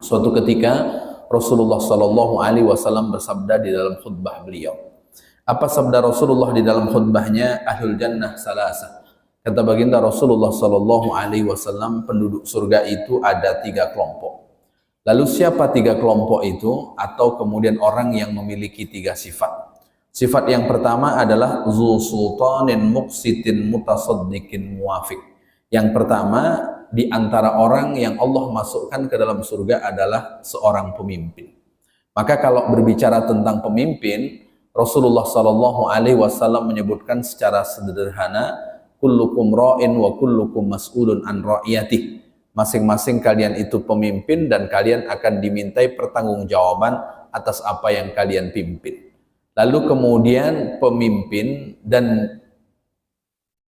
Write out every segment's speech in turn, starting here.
Suatu ketika Rasulullah Shallallahu Alaihi Wasallam bersabda di dalam khutbah beliau. Apa sabda Rasulullah di dalam khutbahnya? Ahlul jannah salasa. Kata baginda Rasulullah Shallallahu Alaihi Wasallam, penduduk surga itu ada 3 kelompok. Lalu siapa 3 kelompok itu? Atau kemudian orang yang memiliki 3 sifat. Sifat yang pertama adalah zu sultanin muqsitin mutasaddiqin muwafiq. Yang pertama, di antara orang yang Allah masukkan ke dalam surga adalah seorang pemimpin. Maka kalau berbicara tentang pemimpin, Rasulullah Shallallahu Alaihi Wasallam menyebutkan secara sederhana, kullukum ra'in wa kullukum mas'ulun an ra'iyatih. Masing-masing kalian itu pemimpin dan kalian akan dimintai pertanggungjawaban atas apa yang kalian pimpin. Lalu kemudian pemimpin dan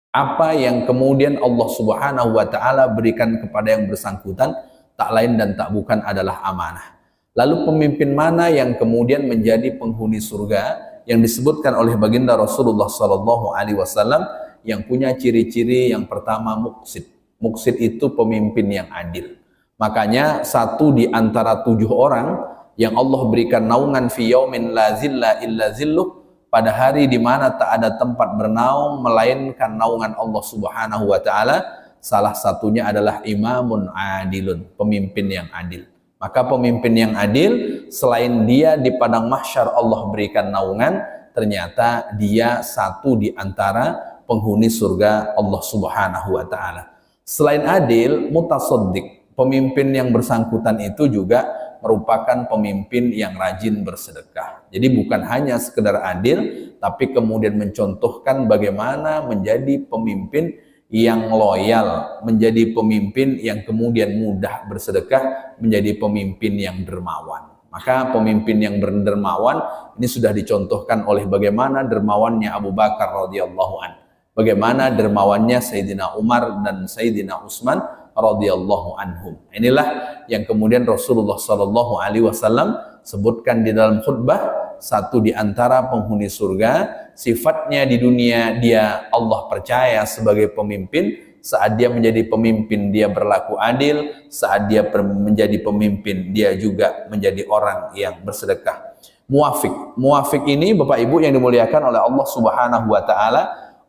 apa yang kemudian Allah Subhanahu wa taala berikan kepada yang bersangkutan tak lain dan tak bukan adalah amanah. Lalu pemimpin mana yang kemudian menjadi penghuni surga yang disebutkan oleh baginda Rasulullah sallallahu alaihi wasallam yang punya ciri-ciri yang pertama muqsid. Muqsid itu pemimpin yang adil. Makanya 1 di antara 7 orang yang Allah berikan naungan fi yaumin la zilla illa zilluh, pada hari di mana tak ada tempat bernaung melainkan naungan Allah Subhanahu wa taala, salah satunya adalah imamun adilun, pemimpin yang adil. Maka pemimpin yang adil, selain dia di padang mahsyar Allah berikan naungan, ternyata dia 1 di antara penghuni surga Allah Subhanahu wa taala. Selain adil, mutasaddiq, pemimpin yang bersangkutan itu juga merupakan pemimpin yang rajin bersedekah. Jadi bukan hanya sekedar adil, tapi kemudian mencontohkan bagaimana menjadi pemimpin yang loyal, menjadi pemimpin yang kemudian mudah bersedekah, menjadi pemimpin yang dermawan. Maka pemimpin yang berdermawan ini sudah dicontohkan oleh bagaimana dermawannya Abu Bakar radhiyallahu anhu, bagaimana dermawannya Sayyidina Umar dan Sayyidina Utsman radhiyallahu anhum. Inilah yang kemudian Rasulullah sallallahu alaihi wasallam sebutkan di dalam khutbah, 1 di antara penghuni surga, sifatnya di dunia dia Allah percaya sebagai pemimpin, saat dia menjadi pemimpin dia berlaku adil, saat dia menjadi pemimpin dia juga menjadi orang yang bersedekah. Muwafiq ini Bapak Ibu yang dimuliakan oleh Allah Subhanahu wa taala,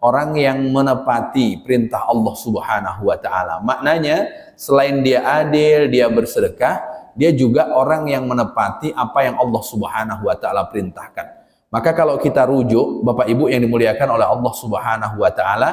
orang yang menepati perintah Allah Subhanahu wa taala. Maknanya selain dia adil, dia bersedekah, dia juga orang yang menepati apa yang Allah Subhanahu wa taala perintahkan. Maka kalau kita rujuk Bapak Ibu yang dimuliakan oleh Allah Subhanahu wa taala,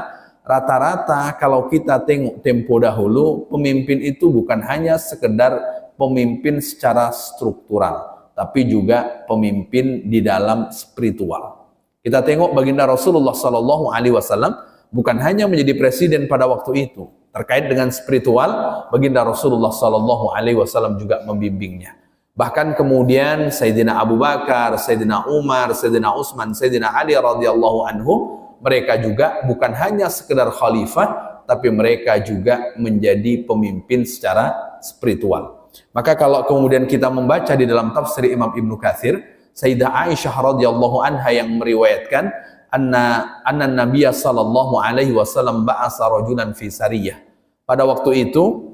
rata-rata kalau kita tengok tempo dahulu, pemimpin itu bukan hanya sekedar pemimpin secara struktural, tapi juga pemimpin di dalam spiritual. Kita tengok baginda Rasulullah Sallallahu Alaihi Wasallam bukan hanya menjadi presiden pada waktu itu. Terkait dengan spiritual, baginda Rasulullah Sallallahu Alaihi Wasallam juga membimbingnya. Bahkan kemudian Sayyidina Abu Bakar, Sayyidina Umar, Sayyidina Utsman, Sayyidina Ali radhiyallahu anhum, mereka juga bukan hanya sekedar khalifah, tapi mereka juga menjadi pemimpin secara spiritual. Maka kalau kemudian kita membaca di dalam tafsir Imam Ibnu Katsir, Sayyidah Aisyah radhiyallahu anha yang meriwayatkan anna Nabiya sallallahu alaihi wasallam ba'asa rajulan fi sariyah. Pada waktu itu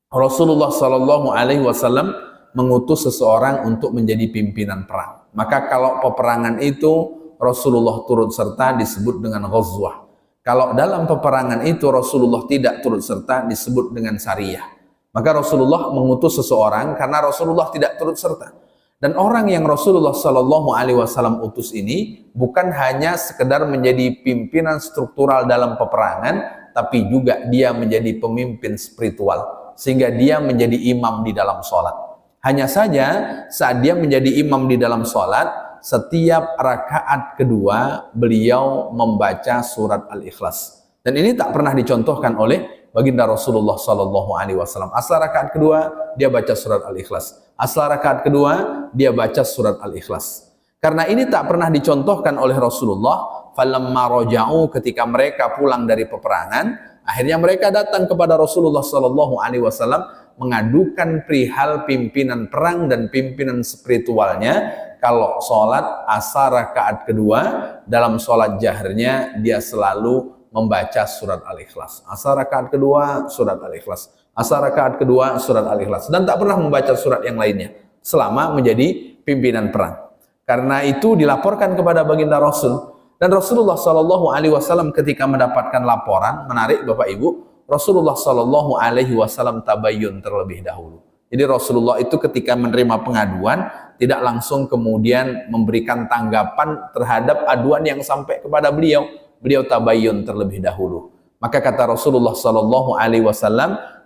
Rasulullah sallallahu alaihi wasallam mengutus seseorang untuk menjadi pimpinan perang. Maka kalau peperangan itu Rasulullah turut serta disebut dengan ghazwah. Kalau dalam peperangan itu Rasulullah tidak turut serta disebut dengan sariyah. Maka Rasulullah mengutus seseorang karena Rasulullah tidak turut serta. Dan orang yang Rasulullah Shallallahu Alaihi Wasallam utus ini bukan hanya sekedar menjadi pimpinan struktural dalam peperangan, tapi juga dia menjadi pemimpin spiritual, sehingga dia menjadi imam di dalam sholat. Hanya saja saat dia menjadi imam di dalam sholat, setiap rakaat kedua beliau membaca surat Al-Ikhlas. Dan ini tak pernah dicontohkan oleh baginda Rasulullah Shallallahu Alaihi Wasallam. Asal rakaat kedua dia baca surat Al-Ikhlas. Asal rakaat kedua dia baca surat Al-Ikhlas. Karena ini tak pernah dicontohkan oleh Rasulullah, falamma raja'u, ketika mereka pulang dari peperangan, akhirnya mereka datang kepada Rasulullah sallallahu alaihi wasallam mengadukan perihal pimpinan perang dan pimpinan spiritualnya. Kalau sholat asar rakaat kedua, dalam sholat jahrnya dia selalu membaca surat Al-Ikhlas. Asar rakaat kedua surat Al-Ikhlas. Asar rakaat kedua surat Al-Ikhlas. Dan tak pernah membaca surat yang lainnya selama menjadi pimpinan perang. Karena itu dilaporkan kepada baginda Rasul. Dan Rasulullah SAW ketika mendapatkan laporan, menarik Bapak Ibu, Rasulullah SAW tabayyun terlebih dahulu. Jadi Rasulullah itu ketika menerima pengaduan tidak langsung kemudian memberikan tanggapan terhadap aduan yang sampai kepada beliau. Beliau tabayyun terlebih dahulu. Maka kata Rasulullah SAW,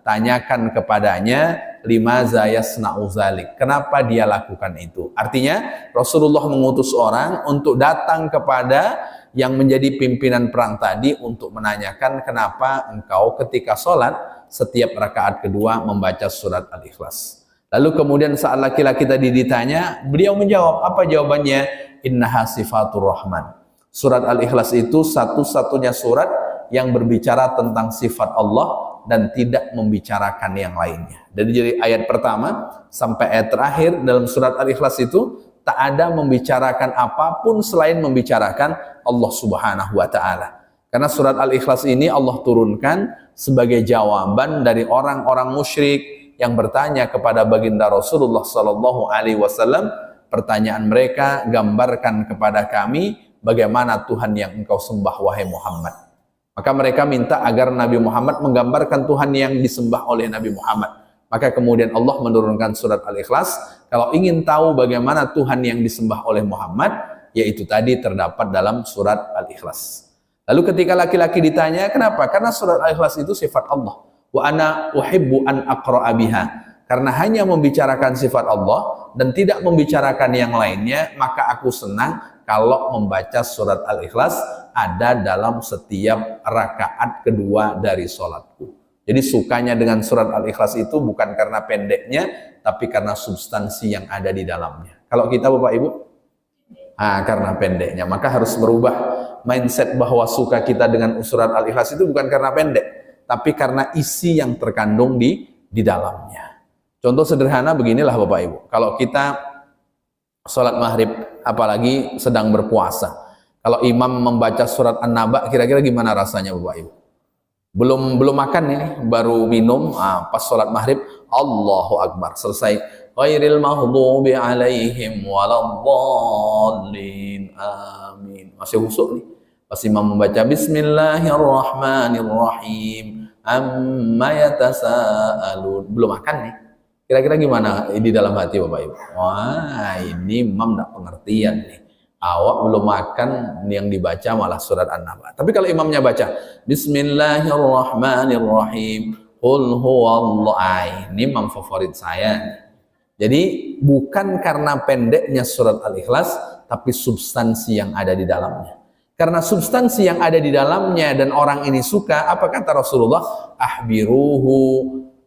tanyakan kepadanya, limaza yasna'u dzalik, kenapa dia lakukan itu. Artinya Rasulullah mengutus orang untuk datang kepada yang menjadi pimpinan perang tadi untuk menanyakan kenapa engkau ketika sholat setiap rakaat kedua membaca surat Al-Ikhlas. Lalu kemudian saat laki-laki tadi ditanya, beliau menjawab, apa jawabannya? Innaha sifatur rahman. Surat Al-Ikhlas itu satu-satunya surat yang berbicara tentang sifat Allah dan tidak membicarakan yang lainnya. Dari ayat pertama sampai ayat terakhir dalam surat Al-Ikhlas itu tak ada membicarakan apapun selain membicarakan Allah Subhanahu wa taala. Karena surat Al-Ikhlas ini Allah turunkan sebagai jawaban dari orang-orang musyrik yang bertanya kepada baginda Rasulullah SAW. Pertanyaan mereka, gambarkan kepada kami bagaimana Tuhan yang engkau sembah wahai Muhammad. Maka mereka minta agar Nabi Muhammad menggambarkan Tuhan yang disembah oleh Nabi Muhammad. Maka kemudian Allah menurunkan surat Al-Ikhlas. Kalau ingin tahu bagaimana Tuhan yang disembah oleh Muhammad, yaitu tadi terdapat dalam surat Al-Ikhlas. Lalu ketika laki-laki ditanya, kenapa? Karena surat Al-Ikhlas itu sifat Allah. Wa ana uhibbu an aqra'a biha. Karena hanya membicarakan sifat Allah dan tidak membicarakan yang lainnya, maka aku senang kalau membaca surat Al-Ikhlas ada dalam setiap rakaat kedua dari sholatku. Jadi sukanya dengan surat Al-Ikhlas itu bukan karena pendeknya, tapi karena substansi yang ada di dalamnya. Kalau kita Bapak Ibu, karena pendeknya. Maka harus merubah mindset bahwa suka kita dengan surat Al-Ikhlas itu bukan karena pendek, tapi karena isi yang terkandung di dalamnya. Contoh sederhana beginilah Bapak Ibu. Kalau kita sholat maghrib, apalagi sedang berpuasa, kalau imam membaca surat An-Naba, kira-kira gimana rasanya Bapak Ibu? Belum makan ini, baru minum, pas sholat maghrib, Allahu Akbar, selesai. Ghairil maghdubi alaihim waladdallin, amin. Masih husuk nih. Pas imam membaca Bismillahirrahmanirrahim, amma yatasaalun, belum makan nih. Kira-kira gimana di dalam hati Bapak Ibu? Wah, ini imam tidak pengertian nih. Awak belum makan, yang dibaca malah surat An-Naba. Tapi kalau imamnya baca Bismillahirrahmanirrahim, qul huwallahu, ini imam favorit saya. Jadi bukan karena pendeknya surat Al-Ikhlas, tapi substansi yang ada di dalamnya. Karena substansi yang ada di dalamnya dan orang ini suka, apa kata Rasulullah? Ahbiruhu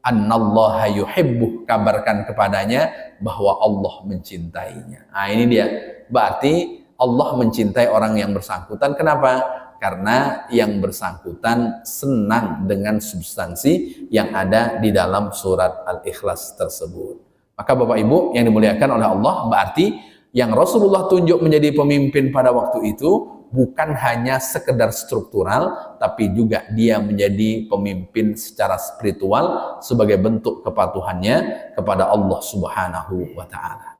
annallaha yuhibbuh, kabarkan kepadanya bahwa Allah mencintainya. Ini dia. Berarti Allah mencintai orang yang bersangkutan. Kenapa? Karena yang bersangkutan senang dengan substansi yang ada di dalam surat Al-Ikhlas tersebut. Maka Bapak Ibu yang dimuliakan oleh Allah, berarti yang Rasulullah tunjuk menjadi pemimpin pada waktu itu bukan hanya sekedar struktural, tapi juga dia menjadi pemimpin secara spiritual sebagai bentuk kepatuhannya kepada Allah Subhanahu wa ta'ala.